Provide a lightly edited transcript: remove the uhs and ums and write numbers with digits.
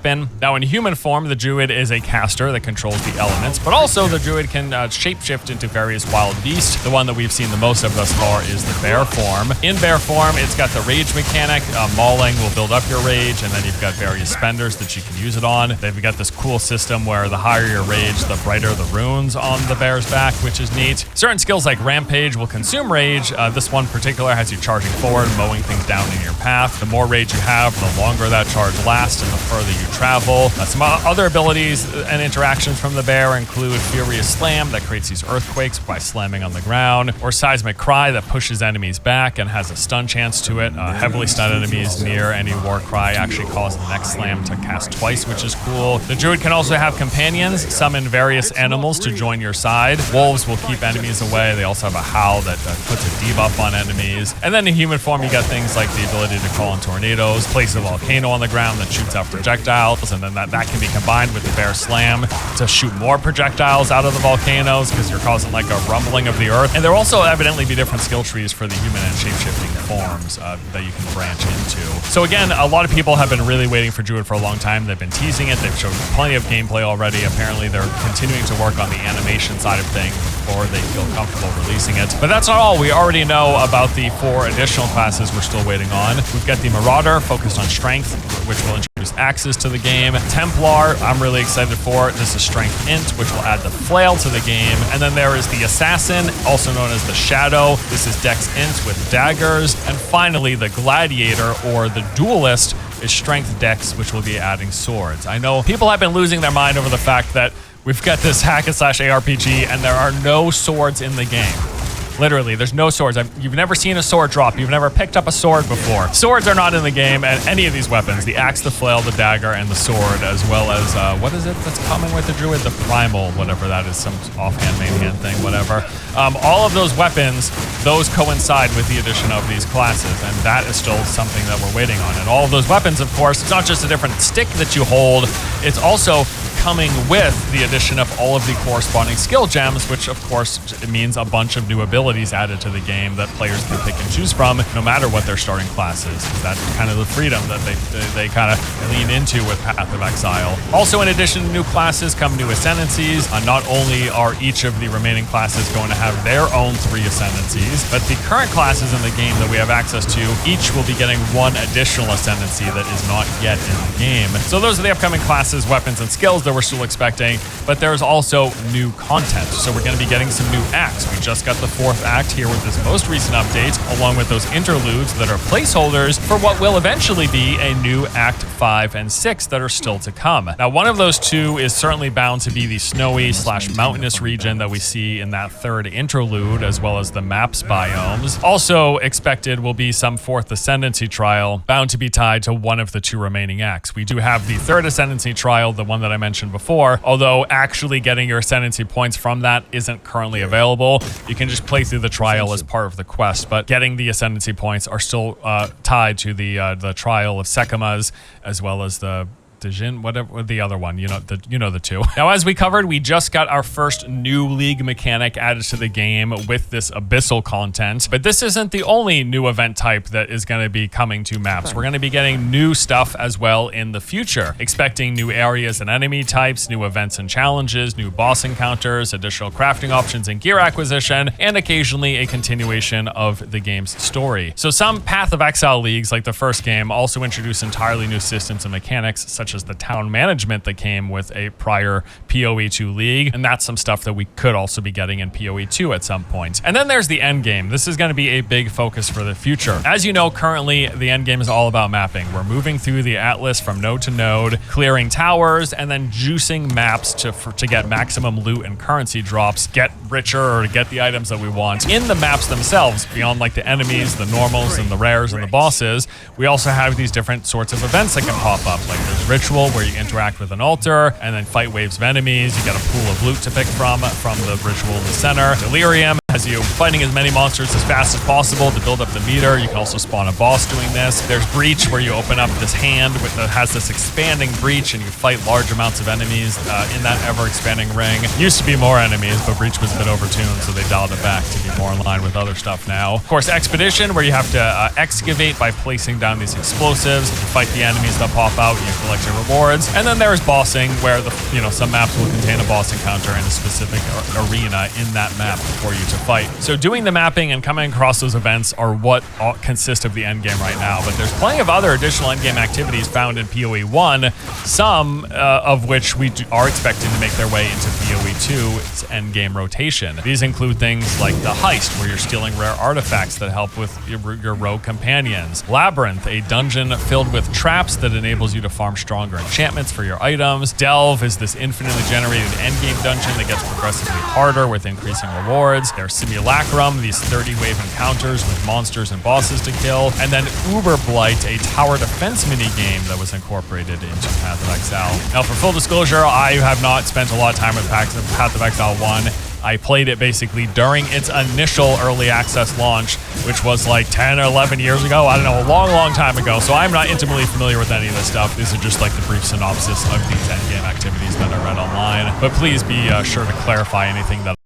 Now, in human form, the druid is a caster that controls the elements, but also the druid can shapeshift into various wild beasts. The one that we've seen the most of thus far is the bear form. In bear form, it's got the rage mechanic. Mauling will build up your rage, and then you've got various spenders that you can use it on. They've got this cool system where the higher your rage, the brighter the runes on the bear's back, which is neat. Certain skills like rampage will consume rage. This one in particular has you charging forward, mowing things down in your path. The more rage you have, the longer that charge lasts, and the further you travel. Some other abilities and interactions from the bear include Furious Slam that creates these earthquakes by slamming on the ground, or Seismic Cry that pushes enemies back and has a stun chance to it. Heavily stunned enemies near any war cry actually cause the next slam to cast twice, which is cool. The druid can also have companions, summon various animals to join your side. Wolves will keep enemies away. They also have a howl that puts a debuff on enemies. And then in human form, you got things like the ability to call in tornadoes, place a volcano on the ground that shoots out projectiles, and then that can be combined with the bear slam to shoot more projectiles out of the volcanoes because you're causing like a rumbling of the earth. And there will also evidently be different skill trees for the human and shapeshifting forms that you can branch into. So again, a lot of people have been really waiting for Druid for a long time. They've been teasing it. They've shown plenty of gameplay already. Apparently they're continuing to work on the animation side of things before they feel comfortable releasing it. But that's not all. We already know about the 4 additional classes we're still waiting on. We've got the Marauder, focused on strength, which will introduce axes to the game. Templar, I'm really excited for. This is Strength Int, which will add the flail to the game. And then there is the Assassin, also known as the Shadow. This is Dex Int with daggers. And finally, the Gladiator, or the Duelist, is Strength Dex, which will be adding swords. I know people have been losing their mind over the fact that we've got this hack-and-slash ARPG and there are no swords in the game. Literally, there's no swords. You've never seen a sword drop. You've never picked up a sword before. Swords are not in the game, and any of these weapons, the axe, the flail, the dagger, and the sword, as well as, what is it that's coming with the druid? The primal, whatever that is, some offhand, main hand thing, whatever. All of those weapons, those coincide with the addition of these classes, and that is still something that we're waiting on. And all of those weapons, of course, it's not just a different stick that you hold, it's also coming with the addition of all of the corresponding skill gems, which of course it means a bunch of new abilities added to the game that players can pick and choose from no matter what their starting class is. That's kind of the freedom that they kind of lean into with Path of Exile. Also, in addition to new classes come new ascendancies. Not only are each of the remaining classes going to have their own 3 ascendancies, but the current classes in the game that we have access to, each will be getting 1 additional ascendancy that is not yet in the game. So those are the upcoming classes, weapons, and skills that we're still expecting, but there's also new content. So we're going to be getting some new acts. We just got the 4th act here with this most recent update, along with those interludes that are placeholders for what will eventually be a new Act 5 and 6 that are still to come. Now, one of those 2 is certainly bound to be the snowy/mountainous region that we see in that 3rd interlude, as well as the maps biomes. Also expected will be some 4th ascendancy trial, bound to be tied to one of the 2 remaining acts. We do have the 3rd ascendancy trial, the one that I mentioned before, although actually getting your ascendancy points from that isn't currently available. You can just play through the trial as part of the quest, but getting the ascendancy points are still tied to the trial of Sekimas, as well as the Jin, whatever the other one, you know the 2. Now, as we covered, we just got our first new league mechanic added to the game with this abyssal content, but this isn't the only new event type that is going to be coming to maps. We're going to be getting new stuff as well in the future, expecting new areas and enemy types, new events and challenges, new boss encounters, additional crafting options and gear acquisition, and occasionally a continuation of the game's story. So some Path of Exile leagues, like the first game, also introduce entirely new systems and mechanics, such as the town management that came with a prior PoE 2 league, and that's some stuff that we could also be getting in PoE 2 at some point. And then there's the end game. This is going to be a big focus for the future. As you know, currently the end game is all about mapping. We're moving through the atlas from node to node, clearing towers, and then juicing maps to get maximum loot and currency drops, get richer, or to get the items that we want. In the maps themselves, beyond like the enemies, the normals, and the rares, and the bosses, we also have these different sorts of events that can pop up. Like there's Ritual, where you interact with an altar and then fight waves of enemies. You get a pool of loot to pick from the Ritual in the center. Delirium has has you fighting as many monsters as fast as possible to build up the meter. You can also spawn a boss doing this. There's Breach, where you open up this hand that has this expanding breach, and you fight large amounts of enemies in that ever-expanding ring. Used to be more enemies, but Breach was a bit overtuned, so they dialed it back to be more in line with other stuff now. Of course, Expedition, where you have to excavate by placing down these explosives. You fight the enemies that pop out, you collect your rewards. And then there's Bossing, where some maps will contain a boss encounter in a specific arena in that map for you to fight. So doing the mapping and coming across those events are what consist of the endgame right now, but there's plenty of other additional endgame activities found in PoE 1, some of which we are expecting to make their way into PoE 2's endgame rotation. These include things like the Heist, where you're stealing rare artifacts that help with your rogue companions. Labyrinth, a dungeon filled with traps that enables you to farm stronger enchantments for your items. Delve is this infinitely generated endgame dungeon that gets progressively harder with increasing rewards. There's Simulacrum, these 30-wave encounters with monsters and bosses to kill. And then Uber Blight, a tower defense minigame that was incorporated into Path of Exile. Now, for full disclosure, I have not spent a lot of time with Path of Exile 1. I played it basically during its initial early access launch, which was like 10 or 11 years ago. I don't know, a long, long time ago. So I'm not intimately familiar with any of this stuff. These are just like the brief synopsis of these endgame activities that I read online. But please be sure to clarify anything that